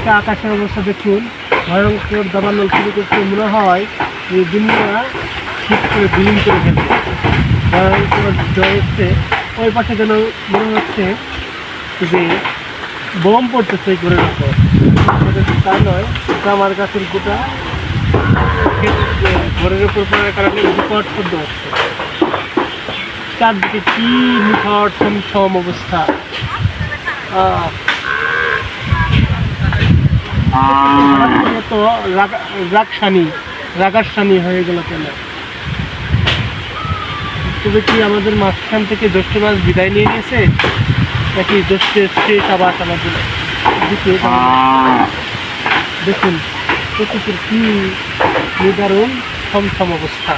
চারদিকে আকাশের অবস্থা দেখুন, ভয়ঙ্কর দাবানল শুরু করতে মনে হয় এই দুনিয়া ঠিক করে বিলীন করে ফেলবে। ভয়ঙ্কর জ্বর হচ্ছে, ওই পাশে যেন মনে হচ্ছে যে বোম পড়তেছে ঘরের উপর। তা নয়, এটা আমার গাছের গোটা ঘরের উপর পড়ার কারণে বিকট শব্দ হচ্ছে। চারদিকে কি নিখট ছমছম অবস্থা। তো রাগাসানি হয়ে গেল কেন? তবে কি আমাদের মাঝখান থেকে জ্যৈষ্ঠ মাস বিদায় নিয়ে নিয়েছে, নাকি জ্যৈষ্ঠের শেষ আবাস আমাদের দিকে? দেখুন প্রকৃতির কি নিদারুণ ছমছম অবস্থা।